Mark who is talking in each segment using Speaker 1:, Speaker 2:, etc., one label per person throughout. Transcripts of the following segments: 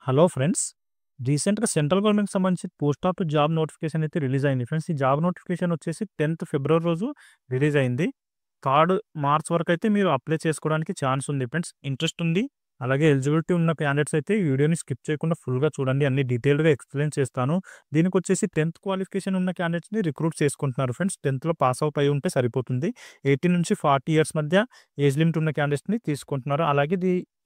Speaker 1: Hello friends. రీసెంట్‌గా central గవర్నమెంట్‌కి సంబంధించి పోస్ట్ ఆఫీస్ జాబ్ నోటిఫికేషన్ అయితే రిలీజ్ అయింది ఫ్రెండ్స్. ఈ జాబ్ నోటిఫికేషన్ వచ్చేసి 10థ్ ఫిబ్రవరి రోజు రిలీజ్ అయింది. 3 మార్చ్ వరకైతే మీరు అప్లై చేసుకోవడానికి ఛాన్స్ ఉంది ఫ్రెండ్స్. ఇంట్రెస్ట్ ఉంది. అలాగే ఎలిజిబిలిటీ ఉన్న క్యాండిడేట్స్ అయితే ఈ వీడియోని స్కిప్ చేయకుండా ఫుల్‌గా చూడండి. అన్ని డీటెయిల్డ్‌గా ఎక్స్‌ప్లెయిన్ చేస్తాను. దీనికొచ్చేసి 10థ్ క్వాలిఫికేషన్ ఉన్న క్యాండిడేట్స్‌ని రిక్రూట్ చేసుకుంటున్నారు ఫ్రెండ్స్. 10థ్‌లో పాస్ అవుట్ అయ్యి ఉంటే సరిపోతుంది. 18-40 ఇయర్స్ మధ్య ఏజ్ లిమిట్ ఉన్న క్యాండిడేట్స్‌ని తీసుకుంటున్నారు. అలాగే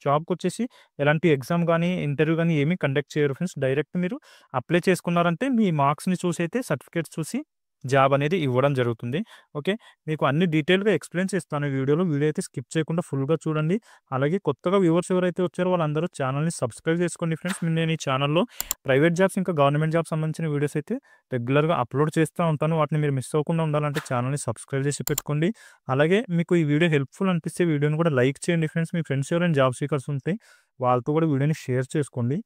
Speaker 1: జాబ్‌కొచ్చేసి ఎలాంటి ఎగ్జామ్ గాని, ఇంటర్వ్యూ గాని ఏమీ కండక్ట్ చేయరు ఫ్రెండ్స్. డైరెక్ట్ మీరు అప్లై చేసుకున్నారంటే మీ మార్క్స్‌ని చూసి అయితే సర్టిఫికేట్స్ చూసి జాబ్ అనేది ఇవ్వడం జరుగుతుంది. ఓకే. మీకు అన్ని డీటెయిల్‌గా ఎక్స్‌ప్లెయిన్ చేస్తాను ఈ వీడియోలో. వీడియో అయితే స్కిప్ చేయకుండా ఫుల్‌గా చూడండి. అలాగే కొత్తగా వ్యూవర్స్ ఎవరైతే వచ్చారో వాళ్ళందరూ ఛానల్‌ని సబ్స్క్రైబ్ చేసుకోండి ఫ్రెండ్స్. నేను ఈ ఛానల్‌లో ప్రైవేట్ జాబ్స్ ఇంకా గవర్నమెంట్ జాబ్స్ సంబంధించిన వీడియోస్ అయితే రెగ్యులర్‌గా అప్లోడ్ చేస్తూ ఉంటాను. వాటిని మీరు మిస్ అవ్వకుండా ఉండాలంటే ఛానల్‌ని సబ్స్క్రైబ్ చేసి పెట్టుకోండి. అలాగే మీకు ఈ వీడియో హెల్ప్‌ఫుల్ అనిపిస్తే వీడియోని కూడా లైక్ చేయండి ఫ్రెండ్స్. మీ ఫ్రెండ్స్ ఎవరైనా జాబ్ సీకర్స్ ఉంటే వాళ్ళతో కూడా వీడియోని షేర్ చేసుకోండి.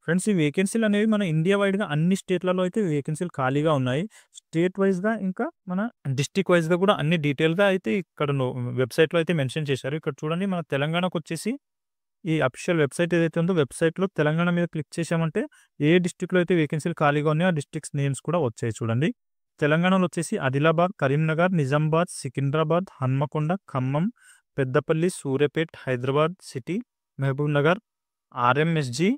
Speaker 1: ఫ్రెండ్స్, ఈ వేకెన్సీలు అనేవి మన ఇండియా వైడ్‌గా అన్ని స్టేట్‌లలో అయితే వేకెన్సీలు ఖాళీగా ఉన్నాయి. స్టేట్ వైస్‌గా ఇంకా మన డిస్ట్రిక్ట్ వైస్‌గా కూడా అన్ని డీటెయిల్‌గా అయితే ఇక్కడ వెబ్‌సైట్‌లో అయితే మెన్షన్ చేశారు. ఇక్కడ చూడండి, మన తెలంగాణకొచ్చేసి ఈ అఫీషియల్ వెబ్‌సైట్ ఏదైతే ఉందో వెబ్‌సైట్‌లో తెలంగాణ మీద క్లిక్ చేశామంటే ఏ డిస్ట్రిక్ట్‌లో అయితే వేకెన్సీలు ఖాళీగా ఉన్నాయో ఆ డిస్ట్రిక్ట్స్ నేమ్స్ కూడా వచ్చాయి చూడండి. తెలంగాణలో వచ్చేసి ఆదిలాబాద్, కరీంనగర్, నిజామాబాద్, సికింద్రాబాద్, హన్మకొండ, ఖమ్మం, పెద్దపల్లి, సూర్యాపేట్, హైదరాబాద్ సిటీ, మహబూబ్‌నగర్, ఆర్ఎంఎస్‌జీ,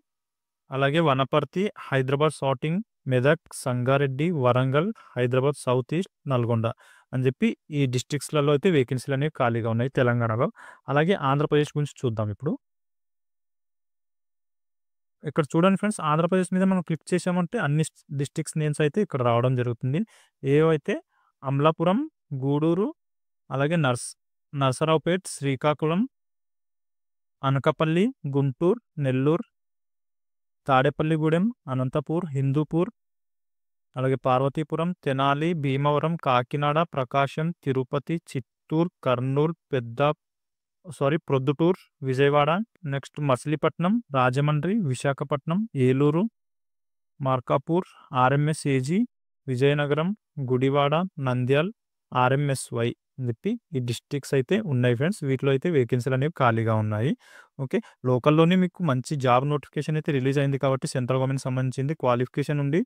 Speaker 1: అలాగే వనపర్తి, హైదరాబాద్ షాటింగ్, మెదక్, సంగారెడ్డి, వరంగల్, హైదరాబాద్ సౌత్ ఈస్ట్, నల్గొండ అని చెప్పి ఈ డిస్ట్రిక్ట్స్‌లలో అయితే వేకెన్సీలు అనేవి ఖాళీగా ఉన్నాయి తెలంగాణలో. అలాగే ఆంధ్రప్రదేశ్ గురించి చూద్దాం ఇప్పుడు. ఇక్కడ చూడండి ఫ్రెండ్స్, ఆంధ్రప్రదేశ్ మీద మనం క్లిక్ చేశామంటే అన్ని డిస్ట్రిక్ట్స్ నేమ్స్ అయితే ఇక్కడ రావడం జరుగుతుంది. ఏవైతే అమలాపురం, గూడూరు, అలాగే నరసరావుపేట్, శ్రీకాకుళం, అనకాపల్లి, గుంటూరు, నెల్లూరు, తాడేపల్లిగూడెం, అనంతపూర్, హిందూపూర్, అలాగే Parvathipuram, Tenali, Bhimavaram, Kakinada, Prakasam, Tirupati, Chittoor, Kurnool, Proddatur, Vijayawada, next Machilipatnam, Rajahmundry, Visakhapatnam, Eluru, Markapur, RMS AG, Vizianagaram, Gudivada, Nandyal, RMS Y అని చెప్పి ఈ డిస్ట్రిక్ట్స్ అయితే ఉన్నాయి ఫ్రెండ్స్. వీటిలో అయితే వేకెన్సీలు అనేవి ఖాళీగా ఉన్నాయి. ఓకే. లోకల్‌లోనే మీకు మంచి జాబ్ నోటిఫికేషన్ అయితే రిలీజ్ అయింది కాబట్టి సెంట్రల్ గవర్నమెంట్ సంబంధించింది. క్వాలిఫికేషన్ ఉండి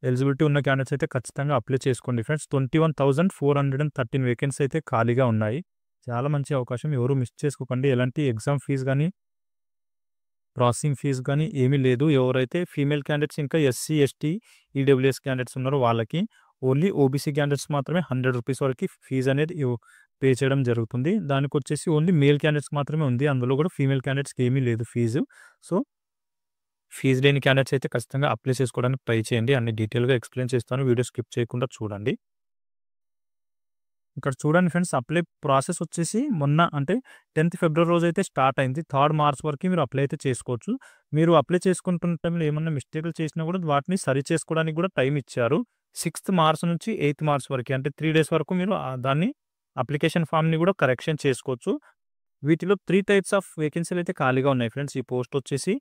Speaker 1: ఎలిజిబిలిటీ ఉన్న క్యాండిడేట్స్ అయితే ఖచ్చితంగా అప్లై చేసుకోండి ఫ్రెండ్స్. 21,413 వేకెన్సీ అయితే ఖాళీగా ఉన్నాయి. చాలా మంచి అవకాశం. ఎవరు మిస్ చేసుకోకండి. ఎలాంటి ఎగ్జామ్ ఫీజు గానీ, ప్రాసెసింగ్ ఫీజు గానీ ఏమీ లేదు. ఎవరైతే ఫీమేల్ క్యాండిడేట్స్ ఇంకా ఎస్సీ, ఎస్టీ, ఈడబ్ల్యూఎస్ క్యాండిడేట్స్ ఉన్నారో వాళ్ళకి, ఓన్లీ ఓబీసీ క్యాండిడేట్స్ మాత్రమే ₹100 వరకు ఫీజు అనేది పే చేయడం జరుగుతుంది. దానికొచ్చేసి ఓన్లీ మేల్ క్యాండిడేట్స్ మాత్రమే ఉంది. అందులో కూడా ఫీమేల్ క్యాండిడేట్స్‌కి ఏమీ లేదు ఫీజు. సో, ఫీజు లేని క్యాండిడేట్స్ అయితే ఖచ్చితంగా అప్లై చేసుకోవడానికి ట్రై చేయండి. అన్ని డీటెయిల్‌గా ఎక్స్‌ప్లెయిన్ చేస్తాను. వీడియో స్కిప్ చేయకుండా చూడండి. ఇక్కడ చూడండి ఫ్రెండ్స్, అప్లై ప్రాసెస్ వచ్చేసి మొన్న అంటే 10థ్ ఫిబ్రవరి రోజైతే స్టార్ట్ అయింది. 3 మార్చ్ వరకు మీరు అప్లై అయితే చేసుకోవచ్చు. మీరు అప్లై చేసుకుంటున్న టైంలో ఏమన్నా మిస్టేక్‌లు చేసినా కూడా వాటిని సరి చేసుకోవడానికి కూడా టైం ఇచ్చారు. 6థ్ మార్చ్ నుంచి 8థ్ మార్చ్ వరకి, అంటే 3 డేస్ వరకు మీరు దాన్ని అప్లికేషన్ ఫామ్‌ని కూడా కరెక్షన్ చేసుకోవచ్చు. వీటిలో 3 టైప్స్ ఆఫ్ వేకెన్సీలు అయితే ఖాళీగా ఉన్నాయి ఫ్రెండ్స్. ఈ పోస్ట్ వచ్చేసి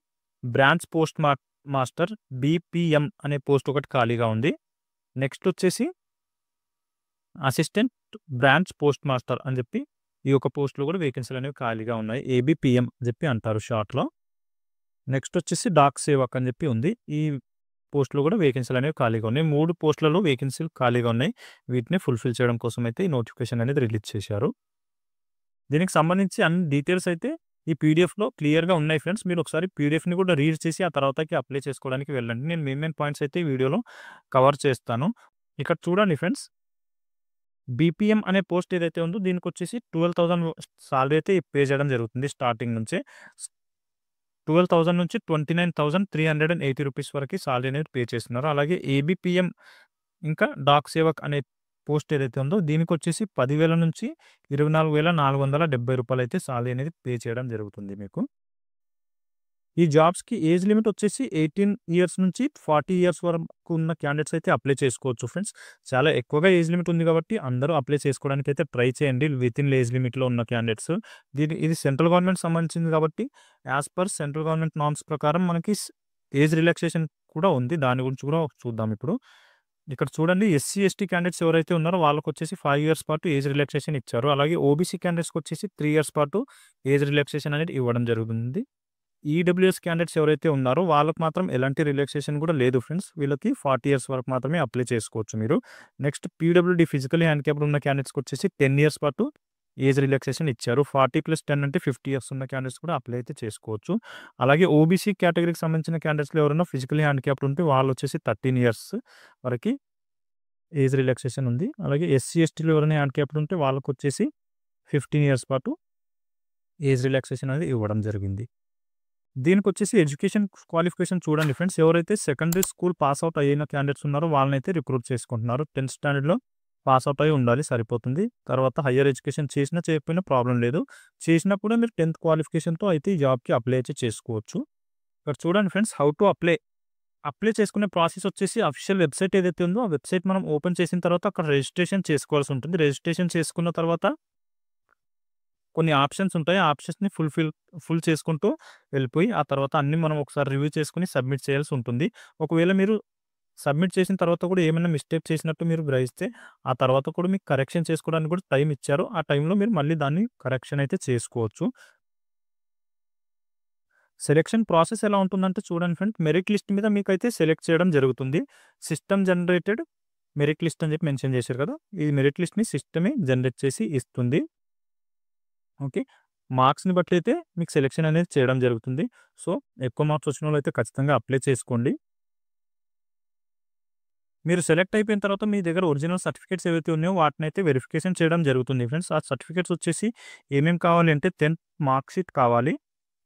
Speaker 1: బ్రాంచ్ పోస్ట్ మాస్టర్ బీపీఎం అనే పోస్ట్ ఒకటి ఖాళీగా ఉంది. నెక్స్ట్ వచ్చేసి అసిస్టెంట్ బ్రాంచ్ పోస్ట్ మాస్టర్ అని చెప్పి ఈ యొక్క పోస్ట్‌లో కూడా వేకెన్సీలు అనేవి ఖాళీగా ఉన్నాయి. ఏబీపీఎం అని చెప్పి అంటారు షార్ట్‌లో. నెక్స్ట్ వచ్చేసి డాక్ సేవక్ అని చెప్పి ఉంది. ఈ పోస్ట్‌లో కూడా వేకెన్సీలు అనేవి ఖాళీగా ఉన్నాయి. 3 పోస్ట్‌లలో వేకెన్సీలు ఖాళీగా ఉన్నాయి. వీటిని ఫుల్‌ఫిల్ చేయడం కోసం అయితే ఈ నోటిఫికేషన్ అనేది రిలీజ్ చేశారు. దీనికి సంబంధించి అన్ని డీటెయిల్స్ అయితే ఈ పీడీఎఫ్‌లో క్లియర్‌గా ఉన్నాయి ఫ్రెండ్స్. మీరు ఒకసారి పీడీఎఫ్‌ని కూడా రీడ్ చేసి ఆ తర్వాతకి అప్లై చేసుకోవడానికి వెళ్ళండి. నేను మెయిన్ పాయింట్స్ అయితే ఈ వీడియోలో కవర్ చేస్తాను. ఇక్కడ చూడండి ఫ్రెండ్స్, బీపీఎం అనే పోస్ట్ ఏదైతే ఉందో దీనికొచ్చేసి 12,000 సాలరీ అయితే పే చేయడం జరుగుతుంది స్టార్టింగ్ నుంచే. 12,000 నుంచి ₹29,380 వరకు సాలరీ అనేది పే చేస్తున్నారు. అలాగే ఏబీపీఎం ఇంకా డాక్ సేవక్ అనే పోస్ట్ ఏదైతే ఉందో దీనికొచ్చేసి 10,000 నుంచి ₹24,470 అయితే సాలరీ అనేది పే చేయడం జరుగుతుంది మీకు. ఈ జాబ్స్‌కి ఏజ్ లిమిట్ వచ్చేసి 18 ఇయర్స్ నుంచి 40 ఇయర్స్ వరకు ఉన్న క్యాండిడేట్స్ అయితే అప్లై చేసుకోవచ్చు ఫ్రెండ్స్. చాలా ఎక్కువగా ఏజ్ లిమిట్ ఉంది కాబట్టి అందరూ అప్లై చేసుకోవడానికి అయితే ట్రై చేయండి. వితిన్ ఏజ్ లిమిట్‌లో ఉన్న క్యాండిడేట్స్. ఇది సెంట్రల్ గవర్నమెంట్ సంబంధించింది కాబట్టి as per central government norms ప్రకారం మనకి ఏజ్ రిలాక్సేషన్ కూడా ఉంది. దాని గురించి కూడా చూద్దాం ఇప్పుడు. ఇక్కడ చూడండి, ఎస్సీ, ఎస్టీ క్యాండిడేట్స్ ఎవరైతే ఉన్నారో వాళ్ళకొచ్చేసి 5 ఇయర్స్ పాటు ఏజ్ రిలాక్సేషన్ ఇచ్చారు. అలాగే ఓబీసీ క్యాండిడేట్స్‌కి వచ్చేసి 3 ఇయర్స్ పాటు ఏజ్ రిలాక్సేషన్ అనేది ఇవ్వడం జరుగుతుంది. ఈడబ్ల్యూఎస్ క్యాండిడేట్స్ ఎవరైతే ఉన్నారో వాళ్ళకి మాత్రం ఎలాంటి రిలాక్సేషన్ కూడా లేదు ఫ్రెండ్స్. వీళ్ళకి 40 ఇయర్స్ వరకు మాత్రమే అప్లై చేసుకోవచ్చు మీరు. నెక్స్ట్ పీడబ్ల్యూడీ ఫిజికల్లీ హ్యాండిక్యాప్డ్ ఉన్న క్యాండిడేట్స్‌కి వచ్చేసి 10 ఇయర్స్ పాటు ఏజ్ రిలాక్సేషన్ ఇచ్చారు. 40+10 అంటే 50 ఇయర్స్ ఉన్న క్యాండిడేట్స్ కూడా అప్లై అయితే చేసుకోవచ్చు. అలాగే ఓబీసీ కేటగిరీకి సంబంధించిన క్యాండిడేట్స్‌లో ఎవరైనా ఫిజికల్లీ హ్యాండిక్యాప్డ్ ఉంటే వాళ్ళు వచ్చేసి 13 ఇయర్స్ వరకి ఏజ్ రిలాక్సేషన్ ఉంది. అలాగే ఎస్సీ, ఎస్టీలో ఎవరైనా హ్యాండిక్యాప్డ్ ఉంటే వాళ్ళకొచ్చేసి 15 ఇయర్స్ పాటు ఏజ్ రిలాక్సేషన్ అనేది ఇవ్వడం జరిగింది. దీనికొచ్చేసి ఎడ్యుకేషన్ క్వాలిఫికేషన్ చూడండి ఫ్రెండ్స్. ఎవరైతే సెకండరీ స్కూల్ పాస్ అవుట్ అయిన క్యాండిడేట్స్ ఉన్నారో వాళ్ళనైతే రిక్రూట్ చేసుకుంటున్నారు. 10th స్టాండర్డ్‌లో పాస్ అవుట్ అయ్యి ఉండాలి, సరిపోతుంది. తర్వాత హైయర్ ఎడ్యుకేషన్ చేసినా చేయకపోయినా ప్రాబ్లమ్ లేదు. చేసినా కూడా మీరు 10th క్వాలిఫికేషన్‌తో అయితే ఈ జాబ్‌కి అప్లై అయితే చేసుకోవచ్చు. ఇక్కడ చూడండి ఫ్రెండ్స్, హౌ టు అప్లై చేసుకునే ప్రాసెస్ వచ్చేసి అఫీషియల్ వెబ్సైట్ ఏదైతే ఉందో ఆ వెబ్సైట్ మనం ఓపెన్ చేసిన తర్వాత అక్కడ రిజిస్ట్రేషన్ చేసుకోవాల్సి ఉంటుంది. రిజిస్ట్రేషన్ చేసుకున్న తర్వాత కొన్ని ఆప్షన్స్ ఉంటాయి. ఆ ఆప్షన్స్‌ని ఫుల్ చేసుకుంటూ వెళ్ళిపోయి ఆ తర్వాత అన్నీ మనం ఒకసారి రివ్యూ చేసుకొని సబ్మిట్ చేయాల్సి ఉంటుంది. ఒకవేళ మీరు సబ్మిట్ చేసిన తర్వాత కూడా ఏమైనా మిస్టేక్ చేసినట్టు మీరు గ్రహిస్తే ఆ తర్వాత కూడా మీకు కరెక్షన్ చేసుకోవడానికి కూడా టైం ఇచ్చారు. ఆ టైంలో మీరు మళ్ళీ దాన్ని కరెక్షన్ అయితే చేసుకోవచ్చు. సెలక్షన్ ప్రాసెస్ ఎలా ఉంటుందంటే చూడండి ఫ్రెండ్స్, మెరిట్ లిస్ట్ మీద మీకైతే సెలెక్ట్ చేయడం జరుగుతుంది. సిస్టమ్ జనరేటెడ్ మెరిట్ లిస్ట్ అని చెప్పి మెన్షన్ చేశారు కదా, ఈ మెరిట్ లిస్ట్‌ని సిస్టమే జనరేట్ చేసి ఇస్తుంది. ఓకే. మార్క్స్‌ని బట్టి అయితే మీకు సెలక్షన్ అనేది చేయడం జరుగుతుంది. సో, ఎక్కువ మార్క్స్ వచ్చినోళ్ళైతే ఖచ్చితంగా అప్లై చేసుకోండి. మీరు సెలెక్ట్ అయిపోయిన తర్వాత మీ దగ్గర ఒరిజినల్ సర్టిఫికేట్స్ ఏవైతే ఉన్నాయో వాటినైతే వెరిఫికేషన్ చేయడం జరుగుతుంది ఫ్రెండ్స్. ఆ సర్టిఫికేట్స్ వచ్చేసి ఏమేమి కావాలి అంటే 10th మార్క్ షీట్ కావాలి,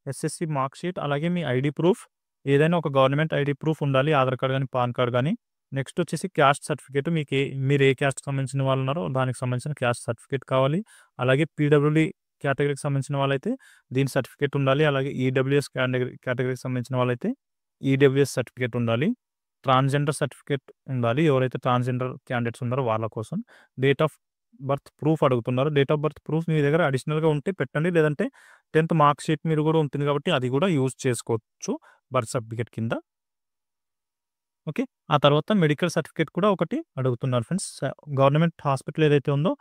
Speaker 1: ఎస్ఎస్‌సి మార్క్ షీట్, అలాగే మీ ఐడీ ప్రూఫ్, ఏదైనా ఒక గవర్నమెంట్ ఐడీ ప్రూఫ్ ఉండాలి, ఆధార్ కార్డ్ గానీ, పాన్ కార్డ్ గానీ. నెక్స్ట్ వచ్చేసి క్యాస్ట్ సర్టిఫికేట్, మీరు ఏ క్యాస్ట్‌కి సంబంధించిన వాళ్ళు ఉన్నారో దానికి సంబంధించిన క్యాస్ట్ సర్టిఫికేట్ కావాలి. అలాగే పీడబ్ల్యూడీ కేటగిరీకి సంబంధించిన వాళ్ళైతే దీని సర్టిఫికేట్ ఉండాలి. అలాగే ఈడబ్ల్యూఎస్ కేటగిరీకి సంబంధించిన వాళ్ళైతే ఈడబ్ల్యూఎస్ సర్టిఫికేట్ ఉండాలి. ట్రాన్స్‌జెండర్ సర్టిఫికేట్ ఉండాలి. ఎవరైతే ట్రాన్స్‌జెండర్ క్యాండిడేట్స్ ఉన్నారో వాళ్ళ కోసం. డేట్ ఆఫ్ బర్త్ ప్రూఫ్ అడుగుతున్నారు. డేట్ ఆఫ్ బర్త్ ప్రూఫ్ మీ దగ్గర అడిషనల్‌గా ఉంటే పెట్టండి. లేదంటే 10th మార్క్ షీట్ మీరు కూడా ఉంటుంది కాబట్టి అది కూడా యూజ్ చేసుకోవచ్చు బర్త్ సర్టిఫికేట్ కింద. ఓకే. ఆ తర్వాత మెడికల్ సర్టిఫికేట్ కూడా ఒకటి అడుగుతున్నారు ఫ్రెండ్స్. గవర్నమెంట్ హాస్పిటల్ ఏదైతే ఉందో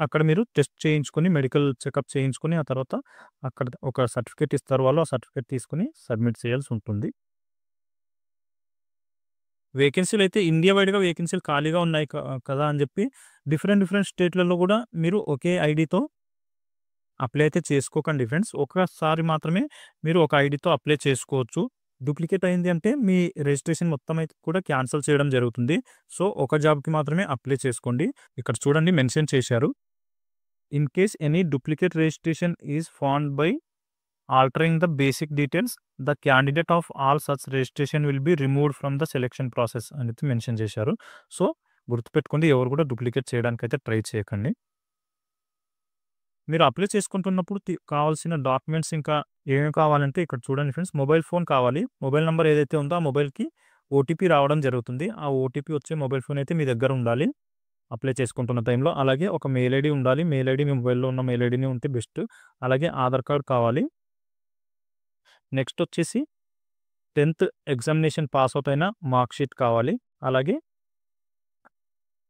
Speaker 1: అక్కడ మీరు టెస్ట్ చేయించుకొని, మెడికల్ చెకప్ చేయించుకొని ఆ తర్వాత అక్కడ ఒక సర్టిఫికేట్ ఇస్తారు వాళ్ళు. ఆ సర్టిఫికేట్ తీసుకొని సబ్మిట్ చేయాల్సి ఉంటుంది. వేకెన్సీలు అయితే ఇండియా వైడ్‌గా వేకెన్సీలు ఖాళీగా ఉన్నాయి కదా అని చెప్పి డిఫరెంట్ స్టేట్‌లలో కూడా మీరు ఒకే ఐడీతో అప్లై అయితే చేసుకోకండి ఫ్రెండ్స్. ఒకసారి మాత్రమే మీరు ఒక ఐడీతో అప్లై చేసుకోవచ్చు. డూప్లికేట్ అయింది అంటే మీ రిజిస్ట్రేషన్ మొత్తం అయితే కూడా క్యాన్సిల్ చేయడం జరుగుతుంది. సో, ఒక జాబ్‌కి మాత్రమే అప్లై చేసుకోండి. ఇక్కడ చూడండి మెన్షన్ చేశారు. In case any duplicate registration is found by altering the basic details, the candidate of all such registration will be removed from the selection process అనేది మెన్షన్ చేశారు. సో, గుర్తుపెట్టుకోండి, ఎవరు కూడా డూప్లికేట్ చేయడానికైతే ట్రై చేయకండి. మీరు అప్లై చేసుకుంటున్నప్పుడు కావాల్సిన డాక్యుమెంట్స్ ఇంకా ఏమేమి కావాలంటే ఇక్కడ చూడండి ఫ్రెండ్స్, మొబైల్ ఫోన్ కావాలి. మొబైల్ నంబర్ ఏదైతే ఉందో ఆ మొబైల్‌కి ఓటీపీ రావడం జరుగుతుంది. ఆ ఓటీపీ వచ్చే మొబైల్ ఫోన్ అయితే మీ దగ్గర ఉండాలి అప్లై చేసుకుంటున్న టైంలో. అలాగే ఒక మెయిల్ ఐడీ ఉండాలి. మెయిల్ ఐడీ మీ మొబైల్‌లో ఉన్న మెయిల్ ఐడీనే ఉంటే బెస్ట్. అలాగే ఆధార్ కార్డ్ కావాలి. నెక్స్ట్ వచ్చేసి 10th ఎగ్జామినేషన్ పాస్ అవుట్ అయిన మార్క్ షీట్ కావాలి. అలాగే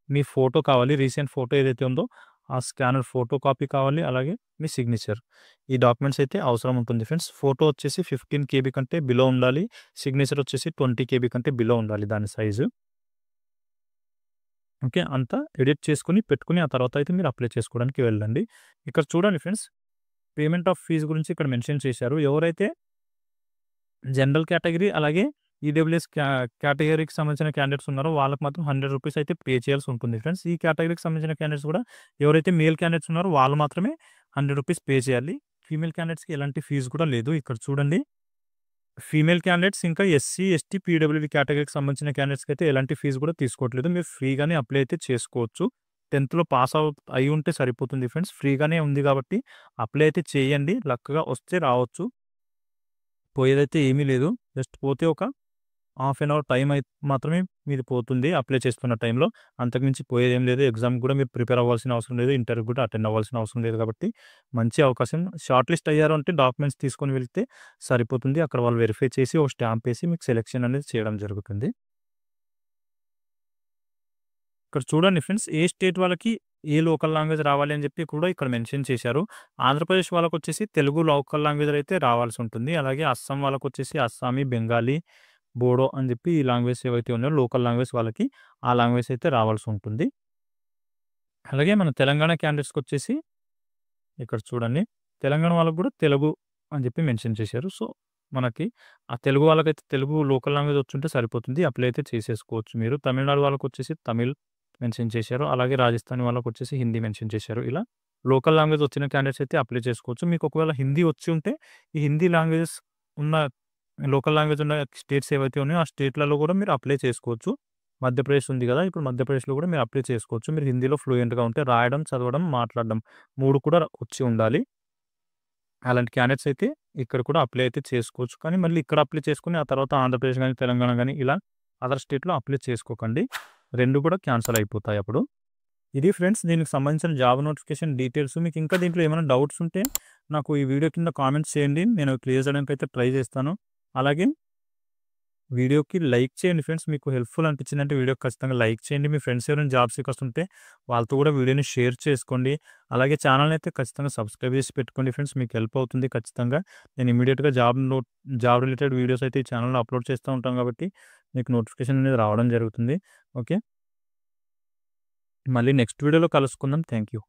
Speaker 1: మీ ఫోటో కావాలి. రీసెంట్ ఫోటో ఏదైతే ఉందో ఆ స్కానర్ ఫోటో కాపీ కావాలి. అలాగే మీ సిగ్నేచర్. ఈ డాక్యుమెంట్స్ అయితే అవసరం ఉంటుంది ఫ్రెండ్స్. ఫోటో వచ్చేసి 15 కేబీ కంటే బిలో ఉండాలి. సిగ్నేచర్ వచ్చేసి 20 కేబీ కంటే బిలో ఉండాలి దాని సైజు. ఓకే. అంతా ఎడిట్ చేసుకొని పెట్టుకొని ఆ తర్వాత అయితే మీరు అప్లై చేసుకోవడానికి వెళ్ళండి. ఇక్కడ చూడండి ఫ్రెండ్స్, పేమెంట్ ఆఫ్ ఫీజ్ గురించి ఇక్కడ మెన్షన్ చేశారు. ఎవరైతే జనరల్ కేటగిరీ అలాగే ఈడబ్ల్యూఎస్ కేటగిరీకి సంబంధించిన క్యాండిడేట్స్ ఉన్నారో వాళ్ళకి మాత్రం ₹100 అయితే పే చేయాల్సి ఉంటుంది ఫ్రెండ్స్. ఈ కేటగిరీకి సంబంధించిన క్యాండిడేట్స్ కూడా ఎవరైతే మేల్ క్యాండిడేట్స్ ఉన్నారో వాళ్ళు మాత్రమే ₹100 పే చేయాలి. ఫీమేల్ క్యాండిడేట్స్‌కి ఎలాంటి ఫీజు కూడా లేదు. ఇక్కడ చూడండి, ఫీమేల్ క్యాండిడేట్స్ ఇంకా ఎస్సీ, ఎస్టీ, పీడబ్ల్యూడీ కేటగిరీకి సంబంధించిన క్యాండిడేట్స్‌కి అయితే ఎలాంటి ఫీజు కూడా తీసుకోవట్లేదు. మీరు ఫ్రీగానే అప్లై అయితే చేసుకోవచ్చు. 10థ్‌లో పాస్ అయ్యి ఉంటే సరిపోతుంది ఫ్రెండ్స్. ఫ్రీగానే ఉంది కాబట్టి అప్లై అయితే చేయండి. లక్‌గా వస్తే రావచ్చు. పోయేదైతే ఏమీ లేదు. జస్ట్ పోతే ఒక హాఫ్ ఎన్ అవర్ టైం మాత్రమే మీది పోతుంది అప్లై చేస్తున్న టైంలో. అంతకుమించి పోయేదేం లేదు. ఎగ్జామ్‌కి కూడా మీరు ప్రిపేర్ అవ్వాల్సిన అవసరం లేదు. ఇంటర్వ్యూకి కూడా అటెండ్ అవ్వాల్సిన అవసరం లేదు కాబట్టి మంచి అవకాశం. షార్ట్ లిస్ట్ అయ్యారు అంటే డాక్యుమెంట్స్ తీసుకొని వెళ్తే సరిపోతుంది. అక్కడ వాళ్ళు వెరిఫై చేసి ఒక స్టాంప్ ఏసి మీకు సెలక్షన్ అనేది చేయడం జరుగుతుంది. ఇక్కడ చూడండి ఫ్రెండ్స్, ఏ స్టేట్ వాళ్ళకి ఏ లోకల్ లాంగ్వేజ్ రావాలి అని చెప్పి కూడా ఇక్కడ మెన్షన్ చేశారు. ఆంధ్రప్రదేశ్ వాళ్ళకొచ్చేసి తెలుగు లోకల్ లాంగ్వేజ్‌లో అయితే రావాల్సి ఉంటుంది. అలాగే అస్సాం వాళ్ళకొచ్చేసి అస్సామీ, బెంగాలీ, బోడో అని చెప్పి ఈ లాంగ్వేజెస్ ఏవైతే ఉన్నాయో లోకల్ లాంగ్వేజ్ వాళ్ళకి ఆ లాంగ్వేజ్ అయితే రావాల్సి ఉంటుంది. అలాగే మన తెలంగాణ క్యాండిడేట్స్‌కొచ్చేసి ఇక్కడ చూడండి. తెలంగాణ వాళ్ళకి కూడా తెలుగు అని చెప్పి మెన్షన్ చేశారు. సో, మనకి ఆ తెలుగు వాళ్ళకైతే తెలుగు లోకల్ లాంగ్వేజ్ వచ్చుంటే సరిపోతుంది. అప్లై అయితే చేసేసుకోవచ్చు మీరు. తమిళనాడు వాళ్ళకొచ్చేసి తమిళ్ మెన్షన్ చేశారు. అలాగే రాజస్థాన్ వాళ్ళకొచ్చేసి హిందీ మెన్షన్ చేశారు. ఇలా లోకల్ లాంగ్వేజ్ వచ్చిన క్యాండిడేట్స్ అయితే అప్లై చేసుకోవచ్చు. మీకు ఒకవేళ హిందీ వచ్చి ఉంటే ఈ హిందీ లాంగ్వేజెస్ ఉన్న లోకల్ లాంగ్వేజ్ ఉన్న స్టేట్స్ ఏవైతే ఉన్నాయో ఆ స్టేట్‌లలో కూడా మీరు అప్లై చేసుకోవచ్చు. మధ్యప్రదేశ్ ఉంది గదా! ఇప్పుడు మధ్యప్రదేశ్‌లో కూడా మీరు అప్లై చేసుకోవచ్చు. మీరు హిందీలో ఫ్లూయెంట్‌గా ఉంటే రాయడం, చదవడం, మాట్లాడడం 3 కూడా వచ్చి ఉండాలి. అలాంటి క్యాండిడేట్స్ అయితే ఇక్కడ కూడా అప్లై అయితే చేసుకోవచ్చు. కానీ మళ్ళీ ఇక్కడ అప్లై చేసుకొని ఆ తర్వాత ఆంధ్రప్రదేశ్ గాని, తెలంగాణ గాని ఇలా అదర్ స్టేట్‌లో అప్లై చేసుకోకండి. 2 కూడా క్యాన్సల్ అయిపోతాయి అప్పుడు. ఇది ఫ్రెండ్స్ దీనికి సంబంధించిన జాబ్ నోటిఫికేషన్ డీటెయిల్స్. మీకు ఇంకా దీంట్లో ఏమైనా డౌట్స్ ఉంటే నాకు ఈ వీడియో కింద కామెంట్స్ చేయండి. నేను క్లియర్ చేయడానికి అయితే ట్రై చేస్తాను. అలాగే వీడియోకి లైక్ చేయండి ఫ్రెండ్స్. మీకు హెల్ప్‌ఫుల్ అనిపించిందంటే వీడియోకి ఖచ్చితంగా లైక్ చేయండి. మీ ఫ్రెండ్స్ ఎవరైనా జాబ్ సీకర్స్ ఉంటే వాళ్ళతో కూడా వీడియోని షేర్ చేసుకోండి. అలాగే ఛానల్‌ని అయితే ఖచ్చితంగా సబ్స్క్రైబ్ చేసి పెట్టుకోండి ఫ్రెండ్స్. మీకు హెల్ప్ అవుతుంది ఖచ్చితంగా. నేను ఇమ్మీడియేట్‌గా జాబ్ రిలేటెడ్ వీడియోస్ అయితే ఈ ఛానల్‌లో అప్లోడ్ చేస్తూ ఉంటాం కాబట్టి మీకు నోటిఫికేషన్ అనేది రావడం జరుగుతుంది. ఓకే. మళ్ళీ నెక్స్ట్ వీడియోలో కలుసుకుందాం. Thank you.